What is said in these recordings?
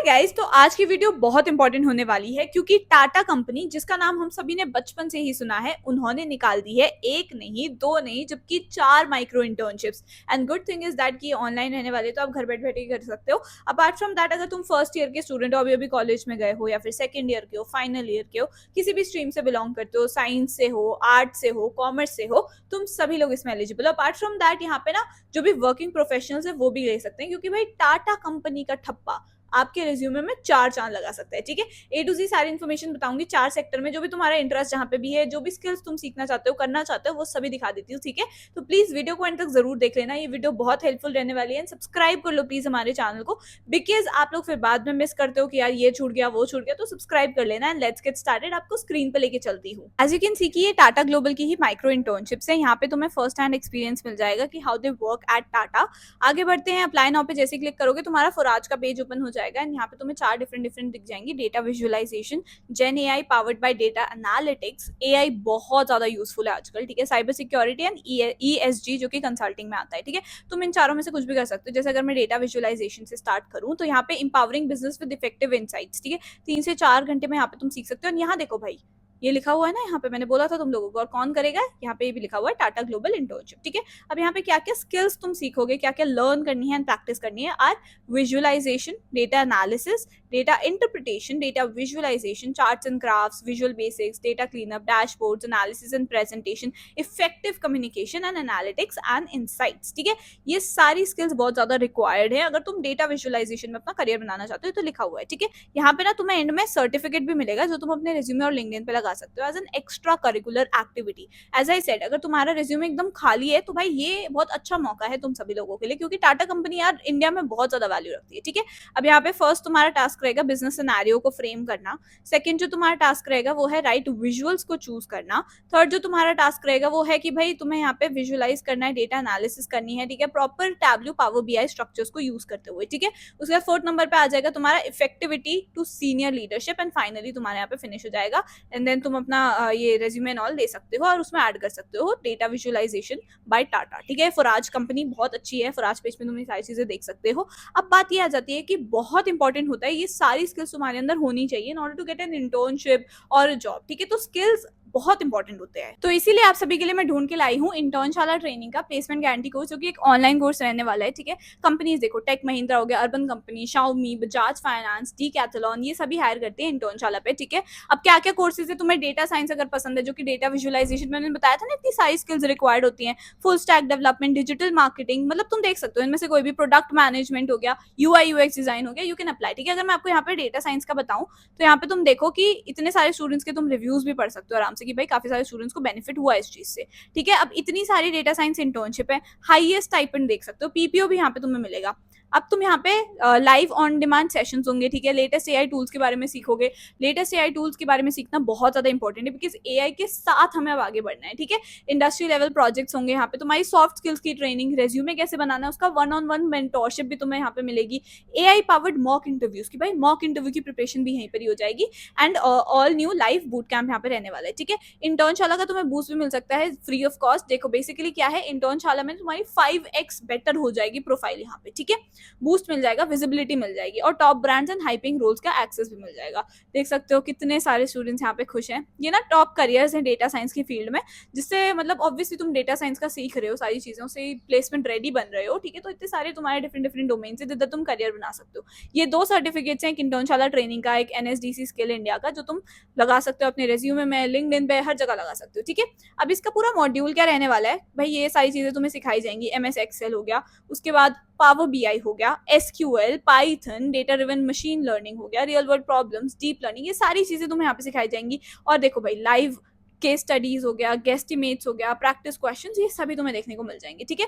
Guys, तो आज की वीडियो बहुत इंपॉर्टेंट होने वाली है क्योंकि टाटा कंपनी, जिसका नाम हम सभी ने बचपन से ही सुना है, उन्होंने निकाल दी है एक नहीं, दो नहीं, जबकि 4 micro internships. And good thing is that कि ऑनलाइन रहने वाले तो आप घर बैठे बैठे ही कर सकते हो। अपार्ट फ्रॉम दैट, अगर तुम फर्स्ट ईयर के स्टूडेंट हो, अभी अभी कॉलेज में गए हो, या फिर सेकंड ईयर के हो, फाइनल ईयर के हो, किसी भी स्ट्रीम से बिलोंग करते हो, साइंस से हो, आर्ट से हो, कॉमर्स से हो, तुम सभी लोग इसमें एलिजिबल हो। अपार्ट फ्रॉम दैट, यहाँ पे ना जो भी वर्किंग प्रोफेशनल्स है वो भी ले सकते हैं, क्योंकि भाई टाटा कंपनी का ठप्पा आपके रिज्यूमे में 4 चांद लगा सकता है। ठीक है, ए टू जी सारी इन्फॉर्मेशन बताऊंगी 4 सेक्टर में, जो भी तुम्हारा इंटरेस्ट जहाँ पे भी है, जो भी स्किल्स तुम सीखना चाहते हो, करना चाहते हो, वो सभी दिखा देती हूँ। ठीक है, तो प्लीज वीडियो को एंड तक जरूर देख लेना, ये वीडियो बहुत हेल्पफुल रहने वाली है। सब्सक्राइब कर लो प्लीज हमारे चैनल को, बिकॉज आप लोग फिर बाद में मिस करते हो कि यार ये छूट गया वो छूट गया, तो सब्सक्राइब कर लेना। And let's get started. आपको स्क्रीन पे लेके चलती हूँ। एज यू कैन सी कि ये टाटा ग्लोबल की ही माइक्रो इंटर्नशिप्स है। यहाँ पे तुम्हें फर्स्ट हैंड एक्सपीरियंस मिल जाएगा कि how they work at Tata. आगे बढ़ते हैं, अप्लाई नाउ पे जैसे क्लिक करोगे तुम्हारा फॉराज का पेज ओपन हो जाएगा। एंड यहाँ पे तुम्हें 4 डिफरेंट दिख जाएंगी। Data visualisation, gen AI powered by data analytics. AI बहुत ज्यादा यूजफुल है आजकल। ठीक है, साइबर सिक्योरिटी एंड ईएसजी, जो कि कंसल्टिंग में आता है। ठीक है, तुम इन चारों में से कुछ भी कर सकते हो। जैसे अगर मैं डेटा विजुअलाइजेशन से स्टार्ट करूँ तो यहाँ पे empowering business with effective insights. ठीक है, 3 से 4 घंटे में यहाँ पे तुम सीख सकते हो। और यहाँ देखो भाई, ये लिखा हुआ है ना, यहाँ पे मैंने बोला था तुम लोगों को, और कौन करेगा, यहाँ पे ये भी लिखा हुआ है टाटा ग्लोबल इंटर्नशिप। ठीक है, अब यहाँ पे क्या क्या स्किल्स तुम सीखोगे, क्या क्या लर्न करनी है एंड प्रैक्टिस करनी है, R visualisation, data analysis, data interpretation, data visualization, charts and graphs, visual basics, data cleanup, dashboards, analysis and presentation, effective communication and analytics and insights. ठीक है, ये सारी skills बहुत ज्यादा required है अगर तुम data visualization में अपना करियर बनाना चाहते हो। तो लिखा हुआ है। ठीक है, यहाँ पे ना तुम्हें एंड में सर्टिफिकेट भी मिलेगा, जो तुम अपने रिज्यूमे और लिंक्डइन पे लगा सकते हो as an extra curricular activity. As I said, अगर तुम्हारा रिज्यूमे एकदम खाली है तो भाई ये बहुत अच्छा मौका है तुम सभी लोगों के लिए, क्योंकि टाटा कंपनी यार इंडिया में बहुत ज्यादा वैल्यू रखती है। ठीक है, अब यहाँ पे फर्स्ट तुम्हारा टास्क रहेगा बिजनेस सिनेरियो को फ्रेम करना। सेकंड जो तुम्हारा टास्क रहेगा वो है राइट विजुअल्स को चूज करना। थर्ड जो तुम्हारा टास्क रहेगा वो है कि भाई तुम्हें यहाँ पे विजुअलाइज करना है, डेटा एनालिसिस करनी है। ठीक है, proper Tableau power BI structures को यूज करते हुए। ठीक है, उसके बाद फोर्थ नंबर पे आ जाएगा तुम्हारा effectivity to senior leadership. And finally तुम्हारे यहाँ पे फिनिश हो जाएगा। एंड देन तुम अपना ये रेज्यूमे एंड ऑल दे सकते हो और उसमें ऐड कर सकते हो डेटा विजुअलाइजेशन बाय टाटा। ठीक है, फॉराज कंपनी बहुत अच्छी है, फॉराज पेज में तुम ये सारी चीजें देख सकते हो। अब बात ये आ जाती है कि बहुत इंपॉर्टेंट होता है, ये सारी स्किल्स तुम्हारे अंदर होनी चाहिए in order to get an internship और जॉब। ठीक है, तो स्किल्स बहुत इंपॉर्टेंट होते हैं। तो इसीलिए आप सभी के लिए मैं ढूंढ के लाई हूँ इंटर्नशाला ट्रेनिंग का प्लेसमेंट गारंटी कोर्स, जो कि एक ऑनलाइन कोर्स रहने वाला है। ठीक है, कंपनीज देखो, टेक महिंद्रा हो गया, urban company, Xiaomi, Bajaj finance, Decathlon, ये सभी हायर करते हैं इंटर्नशाला पे। ठीक है, अब क्या क्या कोर्सेज है, तुम्हें डेटा साइंस अगर पसंद है, जो कि डेटा विजुअलाइजेशन मैंने बताया था ना, इतनी सारी स्किल्स रिक्वायर्ड होती हैं। Full stack development, digital marketing, मतलब तुम देख सकते हो इनमें से कोई भी, प्रोडक्ट मैनेजमेंट हो गया, यूआई यूएक्स डिजाइन हो गया, यू कैन अप्लाई। ठीक है, अगर मैं आपको यहाँ पे डेटा साइंस का बताऊं तो यहाँ पे तुम देखो कि इतने सारे स्टूडेंट्स के तुम रिव्यूज भी पढ़ सकते हो आराम से कि भाई काफी सारे स्टूडेंट्स को बेनिफिट हुआ इस चीज से। ठीक है, अब इतनी सारी डेटा साइंस इंटर्नशिप है, हाईएस्ट स्टाइपेंड देख सकते हो, पीपीओ भी यहाँ पे तुम्हें मिलेगा। अब तुम यहाँ पे लाइव ऑन डिमांड सेशंस होंगे। ठीक है, लेटेस्ट एआई टूल्स के बारे में सीखोगे। लेटेस्ट एआई टूल्स के बारे में सीखना बहुत ज्यादा इंपॉर्टेंट है, बिकॉज एआई के साथ हमें अब आगे बढ़ना है। ठीक है, इंडस्ट्री लेवल प्रोजेक्ट्स होंगे, यहाँ पे तुम्हारी सॉफ्ट स्किल्स की ट्रेनिंग, रेज्यूमे कैसे बनाना है उसका वन-ऑन-वन मेंटोरशिप भी तुम्हें यहाँ पे मिलेगी। एआई पावर्ड मॉक इंटरव्यूज की, भाई मॉक इंटरव्यू की प्रिपरेशन भी यहीं पर ही हो जाएगी। And all new live boot camp यहाँ पे रहने वाला है। ठीक है, इंटर्नशाला का तुम्हें बूस्ट भी मिल सकता है फ्री ऑफ कॉस्ट। देखो बेसिकली क्या है, इंटर्नशाला में तुम्हारी 5x बेटर हो जाएगी प्रोफाइल यहाँ पे। ठीक है, बूस्ट मिल जाएगा, विजिबिलिटी मिल जाएगी, और top brands and hiring roles का एक्सेस भी मिल जाएगा। देख सकते हो कितने सारे स्टूडेंट्स यहाँ पे खुश हैं। ये ना टॉप करियर्स हैं डेटा साइंस की फील्ड में, जिससे मतलब ऑब्वियसली तुम डेटा साइंस का सीख रहे हो, सारी चीजों से प्लेसमेंट रेडी बन रहे हो। ठीक है, तो इतने सारे तुम्हारे डिफरेंट डोमेन से जिधर तुम करियर बना सकते हो। ये 2 सर्टिफिकेट्स हैं, एक इंटर्नशाला ट्रेनिंग का, एक एनएसडीसी स्किल इंडिया का, जो तुम लगा सकते हो अपने रेज्यूमे में, लिंक्डइन पे, हर जगह लगा सकते हो। ठीक है, अब इसका पूरा मॉड्यूल क्या रहने वाला है भाई, ये सारी चीजें तुम्हें सिखाई जाएंगी। एमएस एक्सेल हो गया, उसके बाद पावर बीआई हो गया, SQL, Python, data driven machine learning हो गया, real world problems, deep learning, ये सारी चीजें तुम्हें यहाँ पे सिखाई जाएंगी। और देखो भाई, लाइव केस स्टडीज हो गया, गेस्टिमेट्स हो गया, प्रैक्टिस क्वेश्चंस, ये सभी तुम्हें देखने को मिल जाएंगे। ठीक है,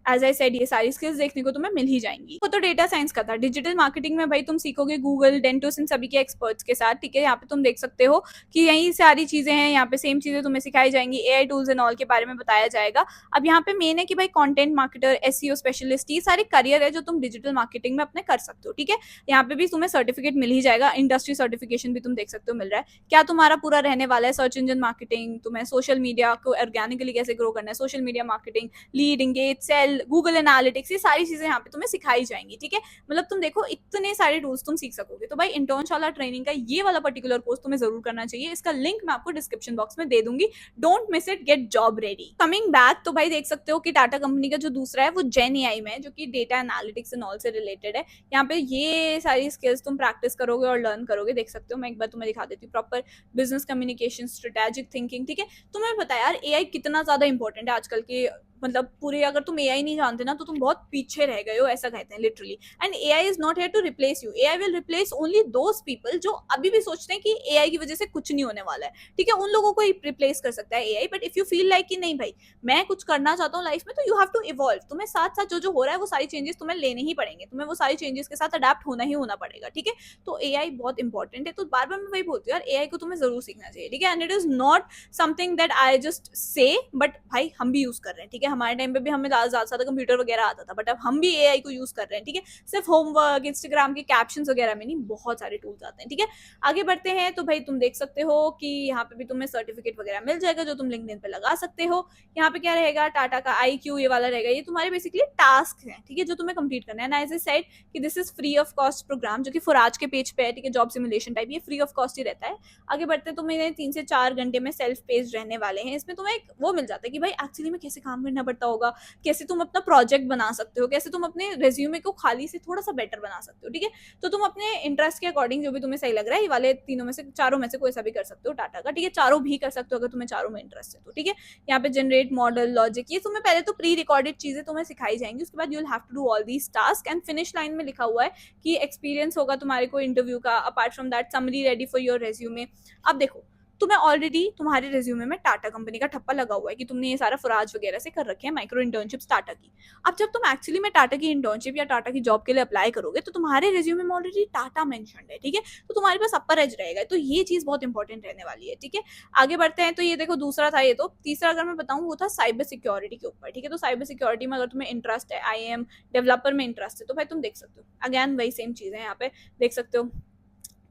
एज आई सेड, ये सारी स्किल्स देखने को तुम्हें मिल ही जाएंगी। वो तो डेटा साइंस का था। डिजिटल मार्केटिंग में भाई तुम सीखोगे गूगल, डेंटोस, इन सभी के एक्सपर्ट्स के साथ। ठीक है, यहाँ पे तुम देख सकते हो कि यही सारी चीजें हैं, यहाँ पे सेम चीजें तुम्हें सिखाई जाएंगी। एआई टूल्स एंड ऑल के बारे में बताया जाएगा। अब यहाँ पे मेन है कि भाई कंटेंट मार्केटर, एसईओ स्पेशलिस्ट, ये सारे करियर है जो तुम डिजिटल मार्केटिंग में अपने कर सकते हो। ठीक है, यहाँ पे भी तुम्हें सर्टिफिकेट मिल ही जाएगा। इंडस्ट्री सर्टिफिकेशन भी तुम देख सकते हो मिल रहा है। क्या तुम्हारा पूरा रहने वाला है, सर्च इंजन मार्केटिंग, तुम्हें सोशल मीडिया को ऑर्गेनिकली कैसे ग्रो करना है, social media marketing, lead, engage, sell, ML, Google analytics, ये सारी चीजें यहाँ पे तुम्हें सिखाई जाएंगी, ठीक है। मतलब तुम देखो इतने सारे टूल्स तुम सीख सकोगे। तो भाई इंटर्नशाला ट्रेनिंग का ये वाला पर्टिकुलर कोर्स तुम्हें जरूर करना चाहिए। इसका लिंक मैं आपको डिस्क्रिप्शन बॉक्स में दे दूंगी। Don't miss it, get job ready. Coming back, तो भाई देख सकते हो कि टाटा कंपनी का जो दूसरा है वो जेन एआई में है, जो कि डेटा एनालिटिक्स एंड ऑल से रिलेटेड है। यहाँ पे ये सारी स्किल्स तुम प्रैक्टिस करोगे और लर्न करोगे। देख सकते हो, मैं एक बार तुम्हें दिखा देती हूँ। Proper business communication, strategic thinking, ठीक है। तुम्हें पता है यार एआई कितना ज्यादा इंपॉर्टेंट है आजकल के, मतलब पूरे, अगर तुम एआई नहीं जानते ना तो तुम बहुत पीछे रह गए हो, ऐसा कहते हैं literally. And AI is not here to replace you, AI will replace only those people जो अभी भी सोचते हैं कि एआई की वजह से कुछ नहीं होने वाला है, ठीक है। उन लोगों को रिप्लेस कर सकता है AI. But if you feel like कि नहीं भाई मैं कुछ करना चाहता हूँ लाइफ में, तो यू हैव टू इवॉल्व। तुम्हें साथ साथ जो हो रहा है वो सारी चेंजेस तुम्हें लेने ही पड़ेंगे, तुम्हें वो सारी चेंजेस के साथ अडेप्ट होना ही होना पड़ेगा, ठीक है। तो एआई बहुत इंपॉर्टेंट है। तो बार बार मैं वही बोलती हूँ यार, एआई को तुम्हें जरूर सीखना चाहिए, ठीक है। And it is not something that I just say, but भाई हम भी यूज कर रहे हैं, ठीक है। हमारे टाइम पे भी हमें ज्यादा कंप्यूटर वगैरह आता था, बट अब हम भी एआई को यूज कर रहे हैं, ठीक है। सिर्फ होमवर्क, इंस्टाग्राम के कैप्शंस वगैरह में नहीं, बहुत सारे टूल्स आते हैं, ठीक है। आगे बढ़ते हैं। तो भाई तुम देख सकते हो कि यहाँ पे भी तुम्हें सर्टिफिकेट वगैरह मिल जाएगा जो तुम लिंक्डइन पे लगा सकते हो। यहाँ पे क्या रहेगा, टाटा का IQ ये वाला रहेगा। ये तुम्हारे बेसिकली टास्क है, ठीक है, जो तुम्हें कंप्लीट करना है। एंड एज आई सेड कि this is free of cost programme, जो कि फुराज के पेज पे है, ठीक है। जॉब सिमुलेशन टाइप, ये फ्री ऑफ कॉस्ट ही रहता है। आगे बढ़ते हैं। तुम्हें 3 से 4 घंटे में सेल्फ पेज रहने वाले हैं। इसमें तुम्हें एक वो मिल जाता है कि भाई एक्चुअली में कैसे काम करना पड़ता होगा, कैसे तुम अपना प्रोजेक्ट बना सकते हो, कैसे तुम अपने रेज्यूमे को खाली से थोड़ा सा बेटर बना सकते हो, ठीक है। तो तुम अपने इंटरेस्ट के अकॉर्डिंग जो भी तुम्हें सही लग रहा है, ये वाले तीनों में से, चारों में से कोई सा भी कर सकते हो टाटा का, ठीक है। चारों भी कर सकते हो अगर तुम्हें चारों में इंटरेस्ट है तो, ठीक है। यहाँ पे जनरेट मॉडल, लॉजिक, ये तुम्हें पहले तो प्री रिकॉर्डेड चीजें तुम्हें सिखाई जाएंगी। उसके बाद you will have to do all these task. And finish line में लिखा हुआ है कि एक्सपीरियंस होगा तुम्हारे को इंटरव्यू का, apart from that summary ready for your resume. अब देखो तुम्हें ऑलरेडी तुम्हारे रेज्यूमे में टाटा कंपनी का ठप्पा लगा हुआ है कि तुमने ये सारा फुराज वगैरह से कर रखे हैं, माइक्रो इंटर्नशिप्स टाटा की। अब जब तुम एक्चुअली में टाटा की इंटर्नशिप या टाटा की जॉब के लिए अप्लाई करोगे तो तुम्हारे रेज्यूमे में ऑलरेडी टाटा मेंशन्ड है, ठीक है। तो तुम्हारे पास अपर एज रहेगा। तो ये चीज बहुत इंपॉर्टेंट रहने वाली है, ठीक है। आगे बढ़ते हैं। तो ये देखो दूसरा था ये। तो तीसरा अगर मैं बताऊं वो था साइबर सिक्योरिटी के ऊपर, ठीक है। तो साइबर सिक्योरिटी में अगर तुम्हें इंटरेस्ट है, IAM डेवलपर में इंटरेस्ट है, तो भाई तुम देख सकते हो। अगेन वही सेम चीज है, यहाँ पे देख सकते हो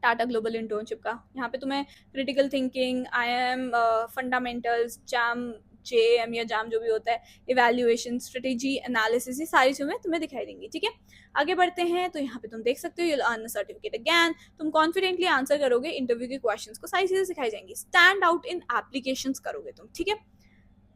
टाटा ग्लोबल इंटर्नशिप का। यहाँ पे तुम्हें critical thinking, IAM fundamentals, JAM या जाम जो भी होता है, इवैल्यूएशन, स्ट्रेटेजी, एनालिसिस, ये सारी चीजें तुम्हें दिखाई देंगी, ठीक है। आगे बढ़ते हैं। तो यहाँ पे तुम देख सकते हो you will earn certificate again. तुम कॉन्फिडेंटली आंसर करोगे इंटरव्यू के क्वेश्चंस को, सारी चीजें सिखाई जाएंगी। स्टैंड आउट इन एप्लीकेशंस करोगे तुम, ठीक है।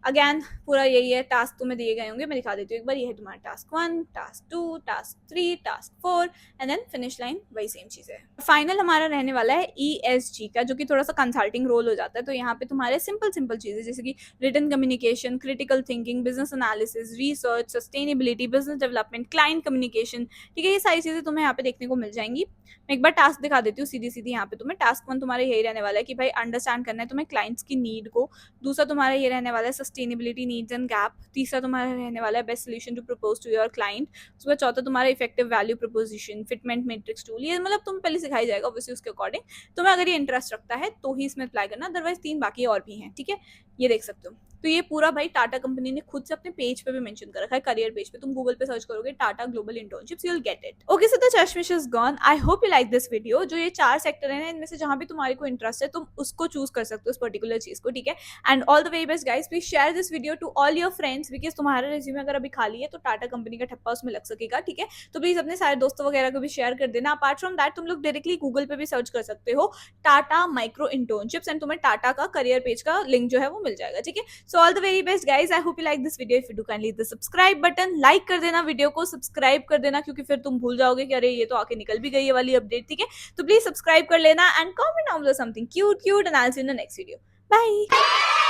अगेन पूरा यही है। टास्क तुम्हें दिए गए होंगे, मैं दिखा देती हूँ एक बार। ये है तुम्हारा task 1, task 2, task 3, task 4 and then finish line, वही सेम चीज है। फाइनल हमारा रहने वाला है ESG का, जो कि थोड़ा सा कंसल्टिंग रोल हो जाता है। तो यहाँ पे तुम्हारे सिंपल चीजें जैसे कि written communication, critical thinking, business analysis, research, sustainability, business development, client communication, ठीक है। ये सारी चीजें तुम्हें यहाँ पे देखने को मिल जाएंगी। मैं एक बार टास्क दिखा देती हूँ सीधी सीधी। यहाँ पे तुम्हें टास्क 1 तुम्हारा यही रहने वाला है कि भाई अंडरस्टैंड करना है तुम्हें क्लाइंट्स की नीड को। दूसरा तुम्हारा ये रहने वाला है सस्टेनेबिलिटी, नीड्स एंड गैप। तीसरा तुम्हारा रहने वाला है best solution to propose to your client. उसके बाद चौथा तुम्हारा effective value proposition, fitment matrix tool. ये मतलब तुम पहले सिखाई जाएगा ऑब्वियसली उसके अकॉर्डिंग। तुम्हें अगर ये इंटरेस्ट रखता है तो ही इसमें अप्लाई करना, अदरवाइज 3 बाकी और भी हैं, ठीक है। ये देख सकते हो। तो ये पूरा भाई टाटा कंपनी ने खुद से अपने पेज पे भी मेंशन कर रखा है, करियर पेज पे। तुम गूगल पे सर्च करोगे Tata global internships, you will get it. Okay, so the Chashmish is gone. I hope you like this video. जो ये 4 सेक्टर है ना, इनमें से जहां भी तुम्हारे को इंटरेस्ट है तुम उसको चूज कर सकते हो, उस पर्टिकुलर चीज को, ठीक है। And all the very best guys, please share this video to all your friends, because तुम्हारा रिज्यूमे अगर अभी खाली है तो टाटा कंपनी का ठप्पा उसमें लग सकेगा, ठीक है। तो प्लीज अपने सारे दोस्तों वगैरह को भी शेयर कर देना। अपार्ट फ्रॉम दैट तुम लोग डायरेक्टली गूगल पे भी सर्च कर सकते हो टाटा माइक्रो इंटर्नशिप्स, एंड तुम्हें टाटा का करियर पेज का लिंक जो है वो मिल जाएगा, ठीक है। So all the very best guys, I hope you like this video. If you do kindly hit the subscribe button, like कर देना वीडियो को, सब्सक्राइब कर देना, क्योंकि फिर तुम भूल जाओगे कि अरे ये तो आके निकल भी गई है वाली अपडेट, ठीक है। तो प्लीज सब्सक्राइब कर लेना and comment down below something cute and I will see you in the next video. Bye.